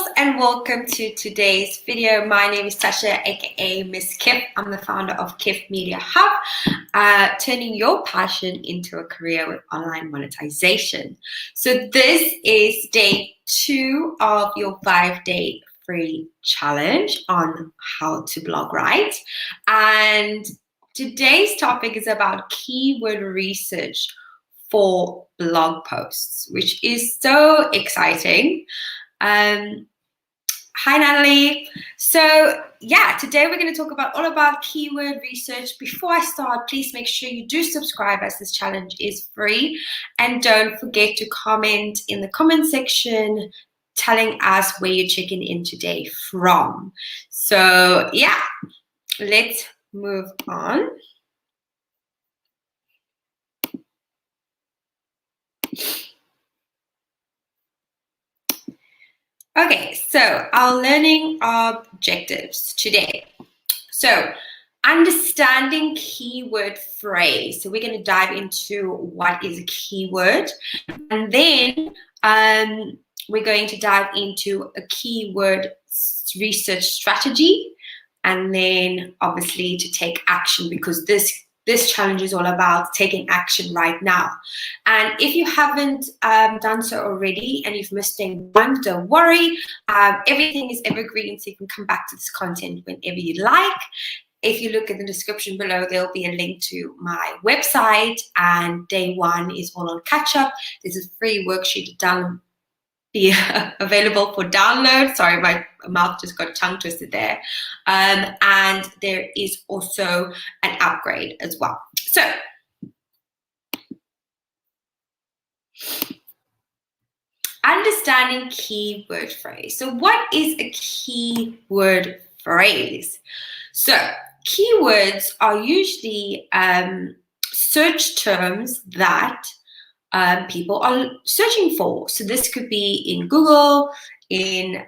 beautifuls, and welcome to today's video. My name is Tasha, aka Miss Kif. I'm the founder of Kif Media Hub, turning your passion into a career with online monetization. So this is day 2 of your 5-day free challenge on how to blog right. And today's topic is about keyword research for blog posts, which is so exciting. Hi Natalie. So yeah, today we're going to talk all about keyword research. Before I start, please make sure you do subscribe, as this challenge is free, and don't forget to comment in the comment section telling us where you're checking in today from. So yeah, let's move on. Okay, so our learning objectives today. So understanding keyword phrase. So we're going to dive into what is a keyword, and then we're going to dive into a keyword research strategy, and then obviously to take action, because this challenge is all about taking action right now. And if you haven't done so already and you've missed day 1, don't worry. Everything is evergreen, so you can come back to this content whenever you like. If you look at the description below, there'll be a link to my website, and day 1 is all on catch up. There's a free worksheet to be available for download. Sorry, my mouth just got tongue twisted there. And there is also an upgrade as well. So understanding keyword phrase. So what is a keyword phrase? So keywords are usually search terms that people are searching for. So this could be in Google, in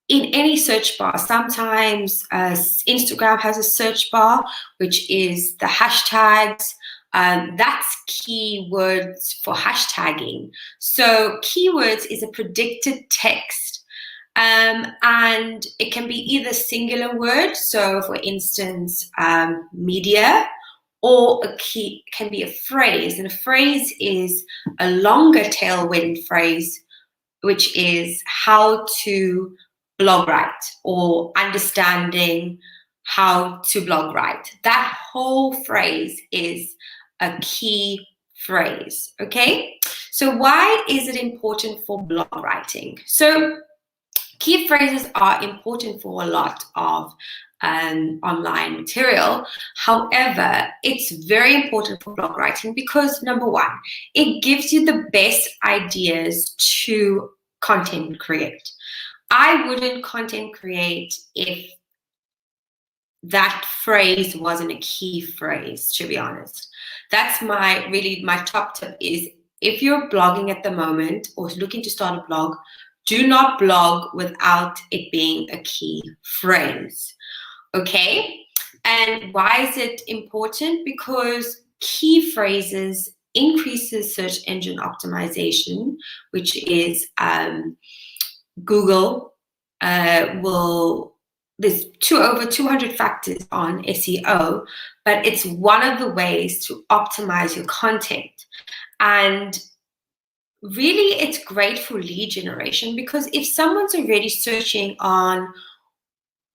any search bar. Sometimes Instagram has a search bar, which is the hashtags. That's keywords for hashtagging. So keywords is a predicted text, and it can be either singular word. So for instance, media, or can be a phrase, and a phrase is a longer tailwind phrase, which is how to blog right, or understanding how to blog right. That whole phrase is a key phrase, okay? So why is it important for blog writing? So key phrases are important for a lot of online material. However, it's very important for blog writing because, number 1, it gives you the best ideas to content create. I wouldn't content create if that phrase wasn't a key phrase, to be honest. That's my top tip is, if you're blogging at the moment or looking to start a blog, do not blog without it being a key phrase, okay? And why is it important? Because key phrases increases search engine optimization, which is Google there's over 200 factors on SEO, but it's one of the ways to optimize your content. And really, it's great for lead generation, because if someone's already searching on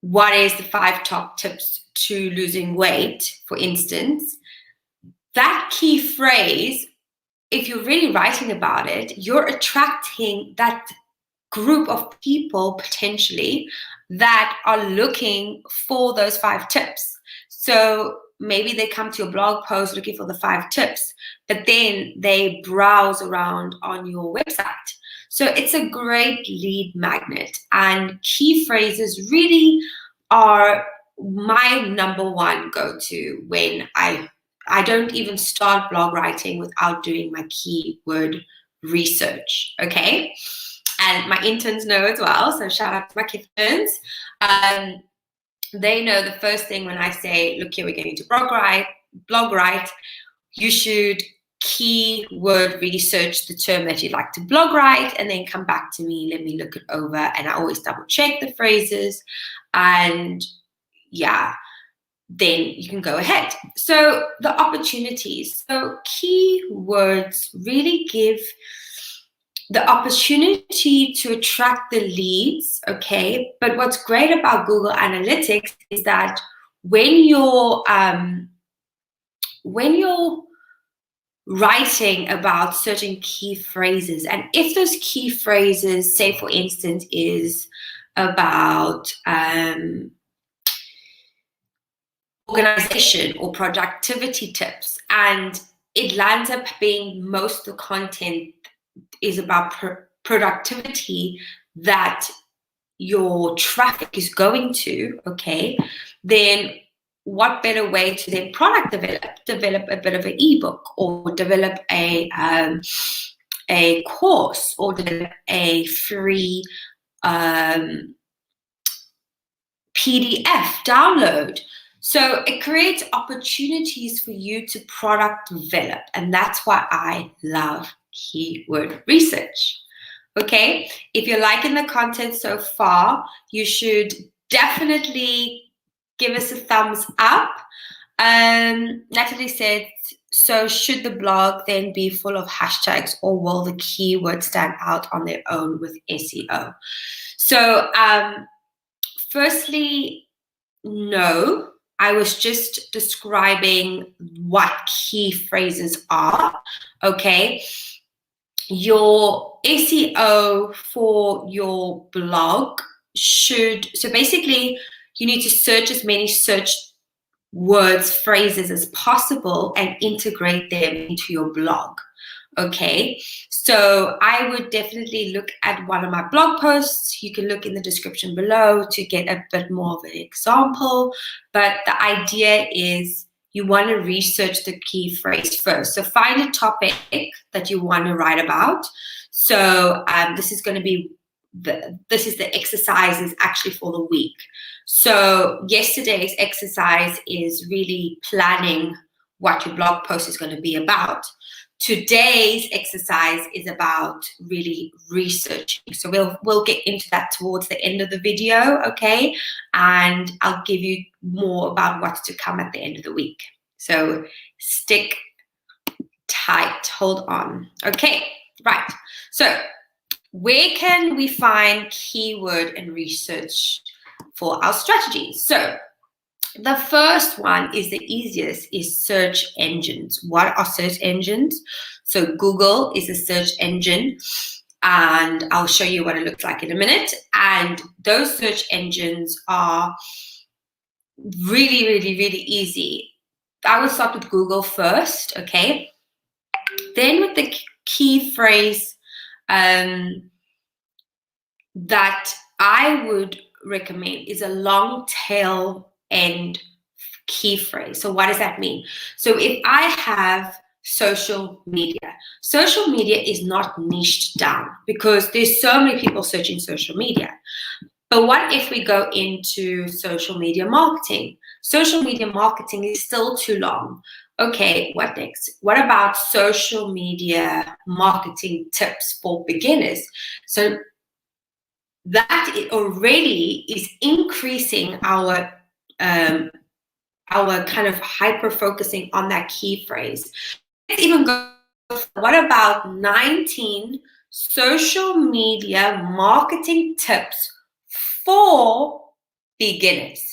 what is the 5 top tips to losing weight, for instance, that key phrase, if you're really writing about it, you're attracting that group of people potentially that are looking for those 5 tips. So maybe they come to your blog post looking for the 5 tips, but then they browse around on your website. So it's a great lead magnet, and key phrases really are my number 1 go-to when I don't even start blog writing without doing my keyword research, okay? And my interns know as well, so shout out to my interns. They know the first thing when I say, look here, we're going to blog write, you should keyword research the term that you'd like to blog write, and then come back to me. Let me look it over, and I always double check the phrases, and yeah, then you can go ahead. So the opportunities. So keywords really give the opportunity to attract the leads, okay? But what's great about Google Analytics is that when you're writing about certain key phrases, and if those key phrases, say for instance, is about organization or productivity tips, and it lands up being most of the content is about productivity that your traffic is going to, okay, then what better way to then product develop a bit of an ebook, or develop a course, or develop a free PDF download. So it creates opportunities for you to product develop, and that's why I love keyword research. Okay, if you're liking the content so far, you should definitely give us a thumbs up. Natalie said, so should the blog then be full of hashtags, or will the keywords stand out on their own with SEO? So firstly, no. I was just describing what key phrases are, okay? Your SEO for your blog should, so basically you need to search as many search words, phrases as possible, and integrate them into your blog. Okay, so I would definitely look at one of my blog posts. You can look in the description below to get a bit more of an example, but the idea is you want to research the key phrase first. So find a topic that you want to write about. So this is going to be this is the exercises actually for the week. So yesterday's exercise is really planning what your blog post is going to be about. Today's exercise is about really researching. So we'll get into that towards the end of the video, okay? And I'll give you more about what's to come at the end of the week. So stick tight, hold on. Okay, right. So where can we find keyword and research for our strategies? So the first one is the easiest, is search engines. What are search engines? So Google is a search engine, and I'll show you what it looks like in a minute. And those search engines are really, really, really easy. I would start with Google first, okay? Then with the key phrase that I would recommend is a long tail end key phrase. So what does that mean? So if I have social media is not niched down, because there's so many people searching social media. But what if we go into social media marketing? Social media marketing is still too long. Okay, what next? What about social media marketing tips for beginners? So that already is increasing our kind of hyper focusing on that key phrase. Let's even go, what about 19 social media marketing tips for beginners?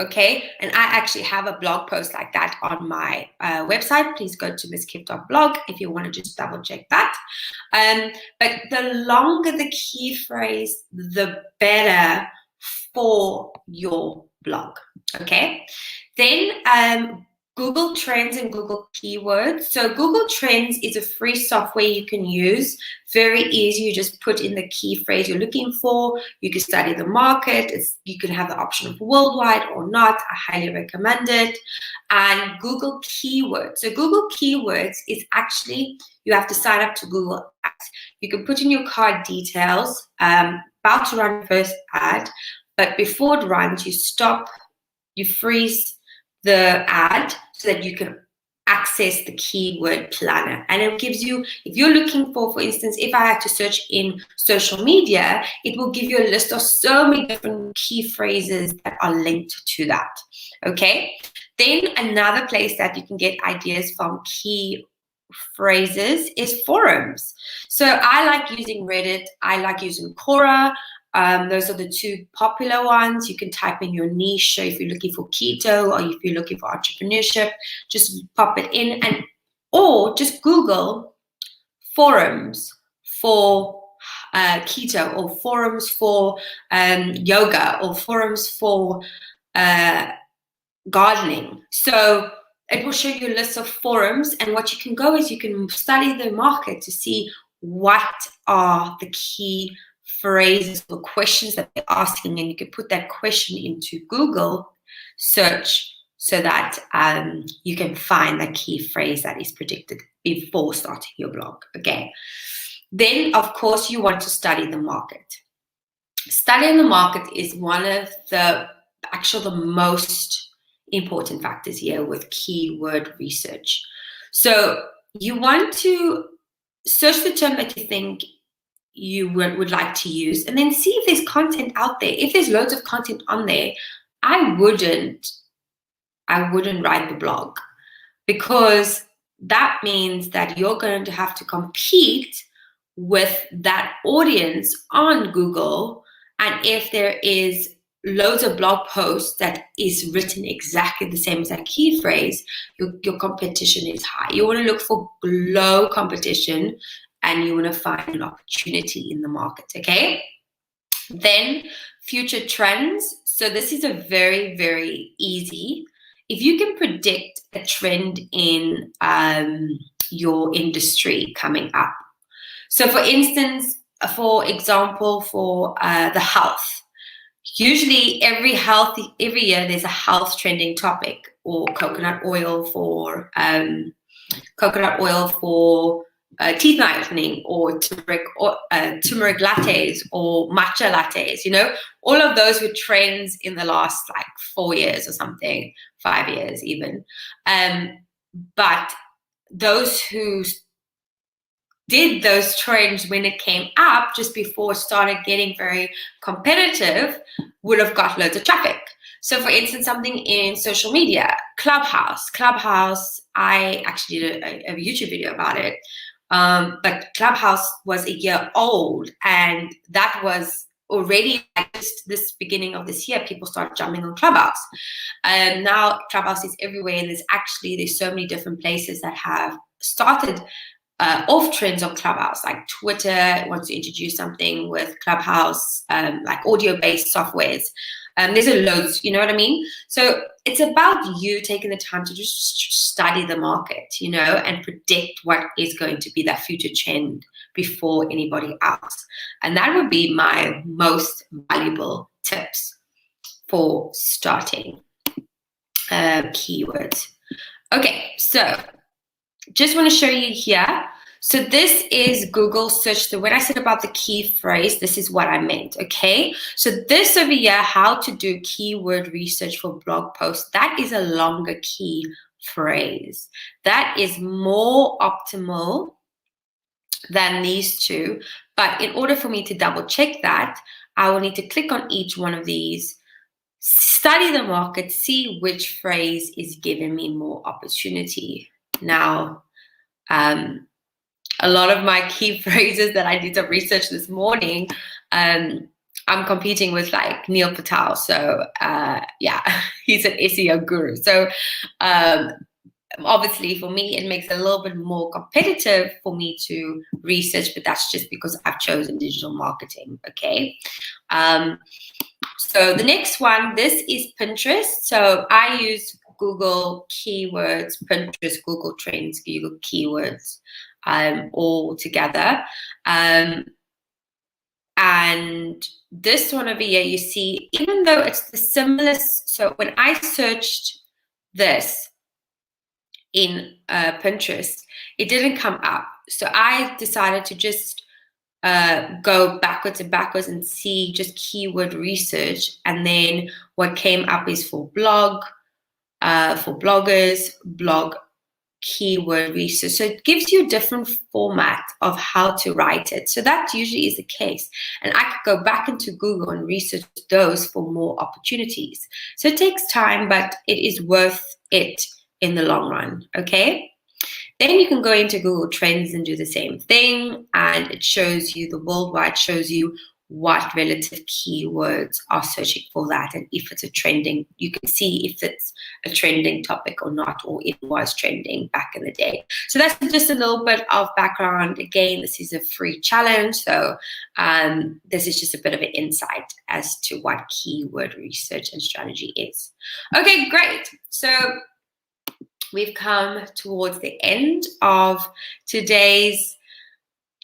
Okay, and I actually have a blog post like that on my website. Please go to misskiff.blog if you want to just double check that. But the longer the key phrase, the better for your blog. Okay, then Google Trends and Google Keywords. So Google Trends is a free software you can use. Very easy. You just put in the key phrase you're looking for. You can study the market. You can have the option of worldwide or not. I highly recommend it. And Google Keywords. So Google Keywords is actually, you have to sign up to Google Ads. You can put in your card details, about to run first ad, but before it runs, you stop, you freeze the ad so that you can access the keyword planner, and it gives you, if you're looking for instance, if I had to search in social media, it will give you a list of so many different key phrases that are linked to that. Okay, then another place that you can get ideas from key phrases is forums. So I like using Reddit, I like using Quora. Those are the two popular ones. You can type in your niche. So if you're looking for keto or if you're looking for entrepreneurship, just pop it in, and or just Google forums for keto, or forums for yoga, or forums for gardening. So it will show you a list of forums, and what you can go is you can study the market to see what are the key phrases or questions that they're asking, and you can put that question into Google search so that you can find the key phrase that is predicted before starting your blog. Okay, then of course you want to study the market. Studying the market is one of the most important factors here with keyword research. So you want to search the term that you think you would like to use, and then see if there's content out there. If there's loads of content on there, I wouldn't write the blog, because that means that you're going to have to compete with that audience on Google. And if there is loads of blog posts that is written exactly the same as that key phrase, your competition is high. You want to look for low competition, and you want to find an opportunity in the market. Okay, then future trends. So this is a very, very easy. If you can predict a trend in your industry coming up. So for instance, for example, for the health, usually every year there's a health trending topic, or coconut oil for teeth whitening, or turmeric lattes, or matcha lattes. You know, all of those were trends in the last like 4 years or something, 5 years even. But those who did those trends when it came up, just before it started getting very competitive, would have got loads of traffic. So for instance, something in social media, Clubhouse, I actually did a YouTube video about it. But Clubhouse was a year old, and that was already this beginning of this year, people started jumping on Clubhouse. And now Clubhouse is everywhere, and there's so many different places that have started off trends on Clubhouse, like Twitter wants to introduce something with Clubhouse, like audio-based softwares. There's a loads, you know what I mean? So it's about you taking the time to just study the market, you know, and predict what is going to be that future trend before anybody else. And that would be my most valuable tips for starting keywords. Okay, so just want to show you here. So this is Google search. So when I said about the key phrase, this is what I meant, okay? So this over here, how to do keyword research for blog posts, that is a longer key phrase. That is more optimal than these two. But in order for me to double check that, I will need to click on each one of these, study the market, see which phrase is giving me more opportunity. Now, a lot of my key phrases that I did some research this morning, I'm competing with like Neil Patel. So yeah, he's an SEO guru. So obviously for me, it makes it a little bit more competitive for me to research, but that's just because I've chosen digital marketing, okay? So the next one, this is Pinterest. So I use Google keywords, Pinterest, Google Trends, Google keywords, all together. And this one over here, you see, even though it's the simplest, so when I searched this in Pinterest, it didn't come up. So I decided to just go backwards and see just keyword research. And then what came up is for blog, for bloggers, blog keyword research. So it gives you a different format of how to write it. So that usually is the case. And I could go back into Google and research those for more opportunities. So it takes time, but it is worth it in the long run, okay? Then you can go into Google Trends and do the same thing, and it shows you the worldwide, shows you what relative keywords are searching for that, and if it's a trending, you can see if it's a trending topic or not, or if it was trending back in the day. So that's just a little bit of background. Again, this is a free challenge, so this is just a bit of an insight as to what keyword research and strategy is. Okay, great. So we've come towards the end of today's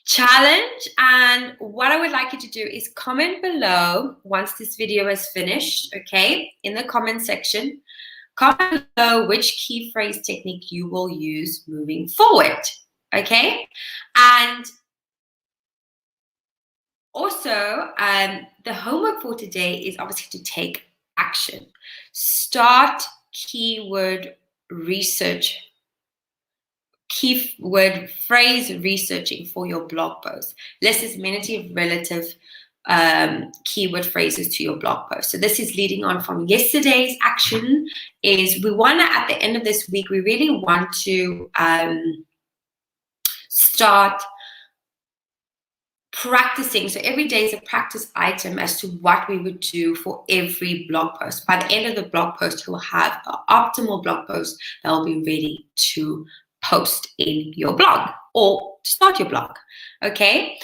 challenge, and what I would like you to do is comment below once this video is finished, okay, in the comment section. Comment below which key phrase technique you will use moving forward, okay? And also, the homework for today is obviously to take action. Start keyword research, keyword phrase researching for your blog post. List as many relative keyword phrases to your blog post. So this is leading on from yesterday's action. Is we want to, at the end of this week, we really want to start practicing. So every day is a practice item as to what we would do for every blog post. By the end of the blog post, you'll have an optimal blog post that will be ready to post in your blog or start your blog, okay?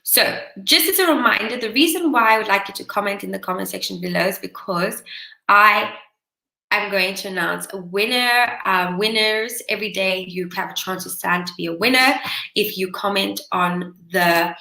So just as a reminder, the reason why I would like you to comment in the comment section below is because I'm going to announce a winner, winners. Every day you have a chance to stand to be a winner if you comment on the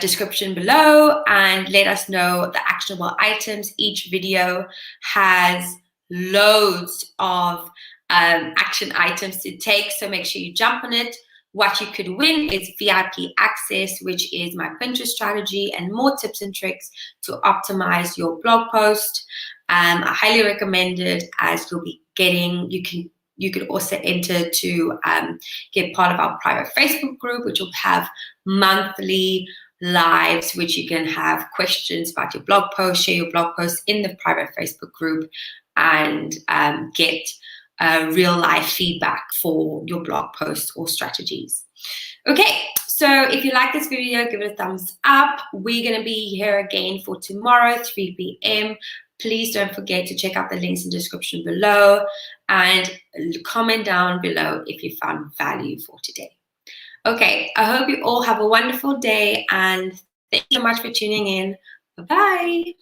description below and let us know the actionable items. Each video has loads of action items to take, so make sure you jump on it. What you could win is VIP access, which is my Pinterest strategy and more tips and tricks to optimize your blog post. I highly recommend it, as you'll be getting, you could also enter to get part of our private Facebook group, which will have monthly lives, which you can have questions about your blog post, share your blog post in the private Facebook group, and get real life feedback for your blog posts or strategies. Okay, so if you like this video, give it a thumbs up. We're going to be here again for tomorrow, 3 p.m. Please don't forget to check out the links in the description below and comment down below if you found value for today. Okay, I hope you all have a wonderful day, and thank you so much for tuning in. Bye-bye.